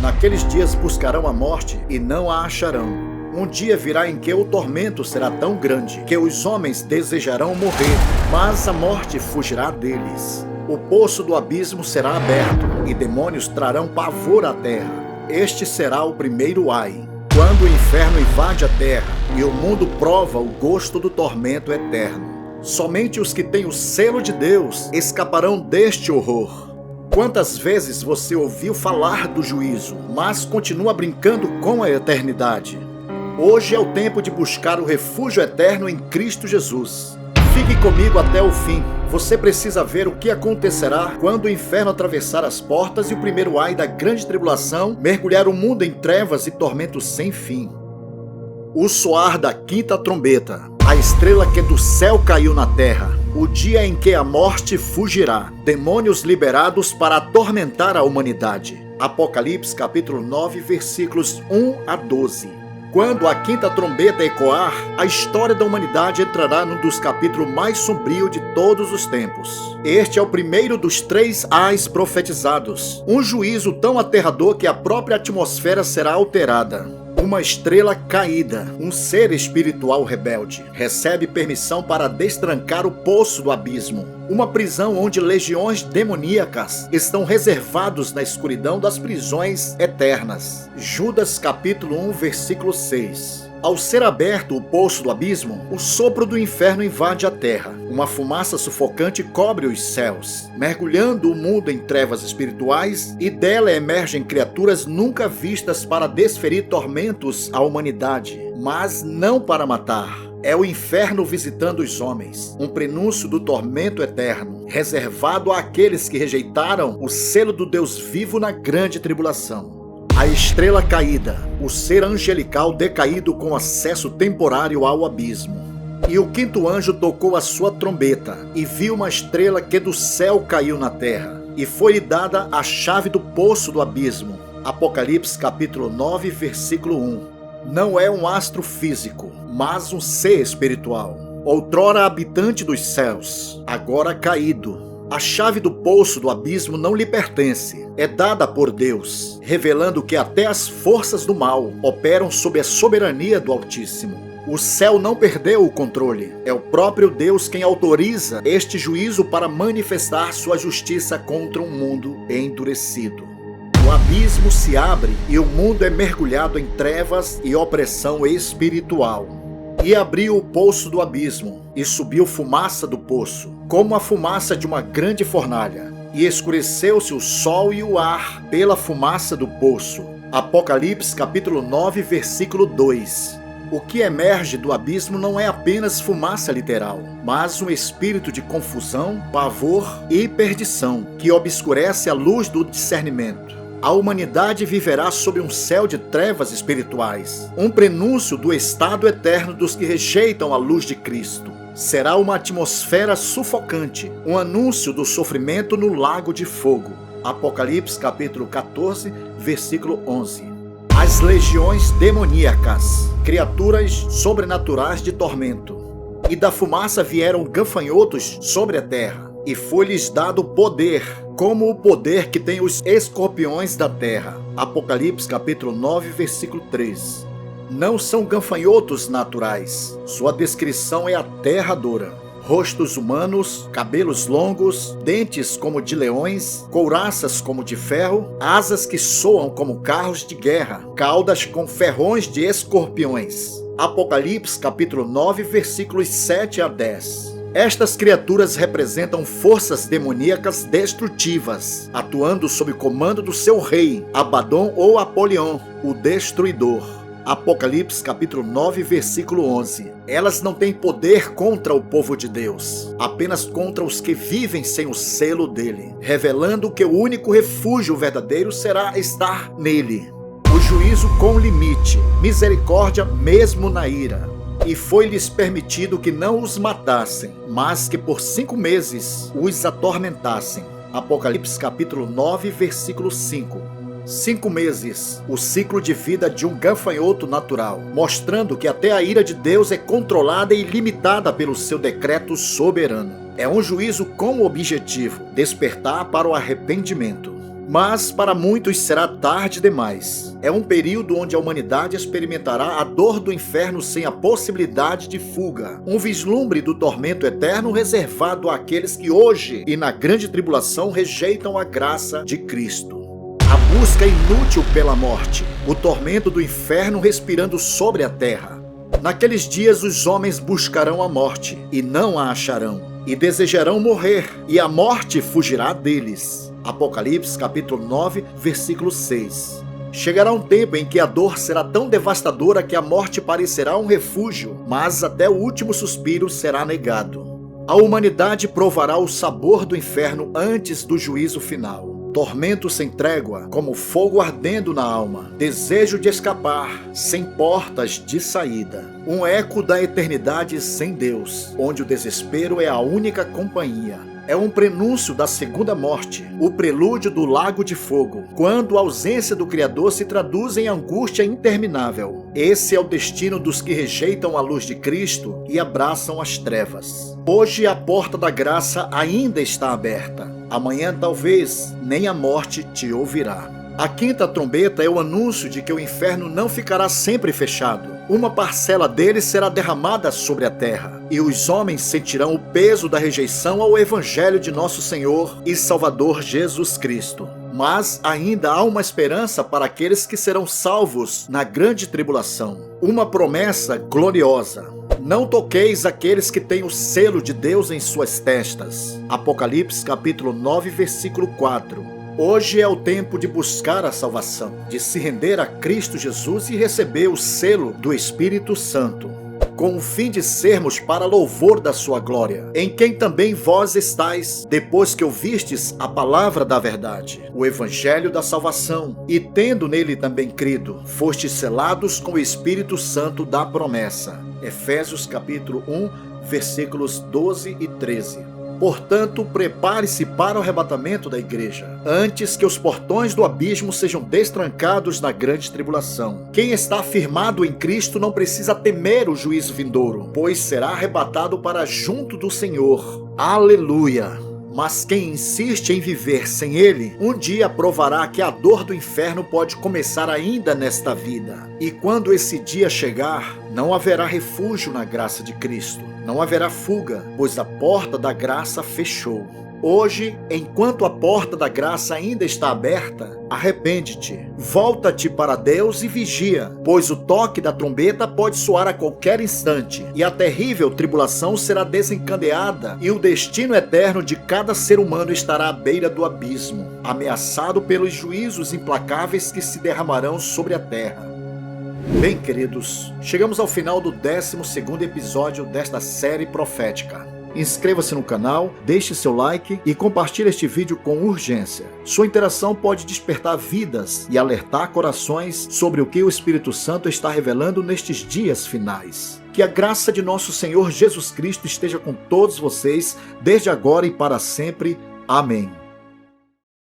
Naqueles dias buscarão a morte e não a acharão. Um dia virá em que o tormento será tão grande que os homens desejarão morrer, mas a morte fugirá deles. O poço do abismo será aberto e demônios trarão pavor à terra. Este será o primeiro ai, quando o inferno invade a terra e o mundo prova o gosto do tormento eterno. Somente os que têm o selo de Deus escaparão deste horror. Quantas vezes você ouviu falar do juízo, mas continua brincando com a eternidade? Hoje é o tempo de buscar o refúgio eterno em Cristo Jesus. Fique comigo até o fim. Você precisa ver o que acontecerá quando o inferno atravessar as portas e o primeiro ai da grande tribulação mergulhar o mundo em trevas e tormentos sem fim. O soar da quinta trombeta, a estrela que do céu caiu na terra, o dia em que a morte fugirá, demônios liberados para atormentar a humanidade. Apocalipse capítulo 9, versículos 1 a 12. Quando a quinta trombeta ecoar, a história da humanidade entrará num dos capítulos mais sombrios de todos os tempos. Este é o primeiro dos 3 ais profetizados. Um juízo tão aterrador que a própria atmosfera será alterada. Uma estrela caída, um ser espiritual rebelde, recebe permissão para destrancar o poço do abismo. Uma prisão onde legiões demoníacas estão reservados na escuridão das prisões eternas. Judas capítulo 1, versículo 6. Ao ser aberto o poço do abismo, o sopro do inferno invade a terra. Uma fumaça sufocante cobre os céus, mergulhando o mundo em trevas espirituais, e dela emergem criaturas nunca vistas para desferir tormentos à humanidade, mas não para matar. É o inferno visitando os homens, um prenúncio do tormento eterno, reservado àqueles que rejeitaram o selo do Deus vivo na grande tribulação. A estrela caída, o ser angelical decaído com acesso temporário ao abismo. E o quinto anjo tocou a sua trombeta, e viu uma estrela que do céu caiu na terra, e foi-lhe dada a chave do poço do abismo. Apocalipse capítulo 9, versículo 1. Não é um astro físico, mas um ser espiritual. Outrora habitante dos céus, agora caído. A chave do poço do abismo não lhe pertence, é dada por Deus, revelando que até as forças do mal operam sob a soberania do Altíssimo. O céu não perdeu o controle, é o próprio Deus quem autoriza este juízo para manifestar sua justiça contra um mundo endurecido. O abismo se abre e o mundo é mergulhado em trevas e opressão espiritual. E abriu o poço do abismo, e subiu fumaça do poço, como a fumaça de uma grande fornalha, e escureceu-se o sol e o ar pela fumaça do poço. Apocalipse capítulo 9, versículo 2. O que emerge do abismo não é apenas fumaça literal, mas um espírito de confusão, pavor e perdição, que obscurece a luz do discernimento. A humanidade viverá sob um céu de trevas espirituais, um prenúncio do estado eterno dos que rejeitam a luz de Cristo. Será uma atmosfera sufocante, um anúncio do sofrimento no lago de fogo. Apocalipse capítulo 14, versículo 11. As legiões demoníacas, criaturas sobrenaturais de tormento. E da fumaça vieram gafanhotos sobre a terra, e foi-lhes dado poder, como o poder que tem os escorpiões da terra. Apocalipse capítulo 9, versículo 3. Não são gafanhotos naturais. Sua descrição é aterradora. Rostos humanos, cabelos longos, dentes como de leões, couraças como de ferro, asas que soam como carros de guerra, caudas com ferrões de escorpiões. Apocalipse capítulo 9, versículos 7 a 10. Estas criaturas representam forças demoníacas destrutivas, atuando sob comando do seu rei, Abaddon ou Apolion, o Destruidor. Apocalipse capítulo 9, versículo 11. Elas não têm poder contra o povo de Deus, apenas contra os que vivem sem o selo dele, revelando que o único refúgio verdadeiro será estar nele. O juízo com limite, misericórdia mesmo na ira. E foi-lhes permitido que não os matassem, mas que por 5 meses os atormentassem. Apocalipse capítulo 9, versículo 5. 5 meses, o ciclo de vida de um gafanhoto natural, mostrando que até a ira de Deus é controlada e limitada pelo seu decreto soberano. É um juízo com o objetivo: despertar para o arrependimento. Mas para muitos será tarde demais. É um período onde a humanidade experimentará a dor do inferno sem a possibilidade de fuga. Um vislumbre do tormento eterno reservado àqueles que hoje e na grande tribulação rejeitam a graça de Cristo. A busca inútil pela morte. O tormento do inferno respirando sobre a terra. Naqueles dias os homens buscarão a morte e não a acharão. E desejarão morrer, e a morte fugirá deles. Apocalipse capítulo 9, versículo 6. Chegará um tempo em que a dor será tão devastadora que a morte parecerá um refúgio, mas até o último suspiro será negado. A humanidade provará o sabor do inferno antes do juízo final. Tormento sem trégua, como fogo ardendo na alma. Desejo de escapar, sem portas de saída. Um eco da eternidade sem Deus, onde o desespero é a única companhia. É um prenúncio da segunda morte, o prelúdio do lago de fogo, quando a ausência do Criador se traduz em angústia interminável. Esse é o destino dos que rejeitam a luz de Cristo e abraçam as trevas. Hoje a porta da graça ainda está aberta. Amanhã talvez nem a morte te ouvirá. A quinta trombeta é o anúncio de que o inferno não ficará sempre fechado. Uma parcela dele será derramada sobre a terra, e os homens sentirão o peso da rejeição ao evangelho de nosso Senhor e Salvador Jesus Cristo. Mas ainda há uma esperança para aqueles que serão salvos na grande tribulação. Uma promessa gloriosa. Não toqueis aqueles que têm o selo de Deus em suas testas. Apocalipse capítulo 9, versículo 4. Hoje é o tempo de buscar a salvação, de se render a Cristo Jesus e receber o selo do Espírito Santo, com o fim de sermos para louvor da sua glória, em quem também vós estáis, depois que ouvistes a palavra da verdade, o evangelho da salvação, e tendo nele também crido, fostes selados com o Espírito Santo da promessa. Efésios capítulo 1, versículos 12 e 13. Portanto, prepare-se para o arrebatamento da igreja, antes que os portões do abismo sejam destrancados na grande tribulação. Quem está firmado em Cristo não precisa temer o juízo vindouro, pois será arrebatado para junto do Senhor. Aleluia! Mas quem insiste em viver sem Ele, um dia provará que a dor do inferno pode começar ainda nesta vida. E quando esse dia chegar, não haverá refúgio na graça de Cristo. Não haverá fuga, pois a porta da graça fechou. Hoje, enquanto a porta da graça ainda está aberta, arrepende-te, volta-te para Deus e vigia, pois o toque da trombeta pode soar a qualquer instante, e a terrível tribulação será desencadeada, e o destino eterno de cada ser humano estará à beira do abismo, ameaçado pelos juízos implacáveis que se derramarão sobre a terra. Bem, queridos, chegamos ao final do 12º episódio desta série profética. Inscreva-se no canal, deixe seu like e compartilhe este vídeo com urgência. Sua interação pode despertar vidas e alertar corações sobre o que o Espírito Santo está revelando nestes dias finais. Que a graça de nosso Senhor Jesus Cristo esteja com todos vocês, desde agora e para sempre. Amém.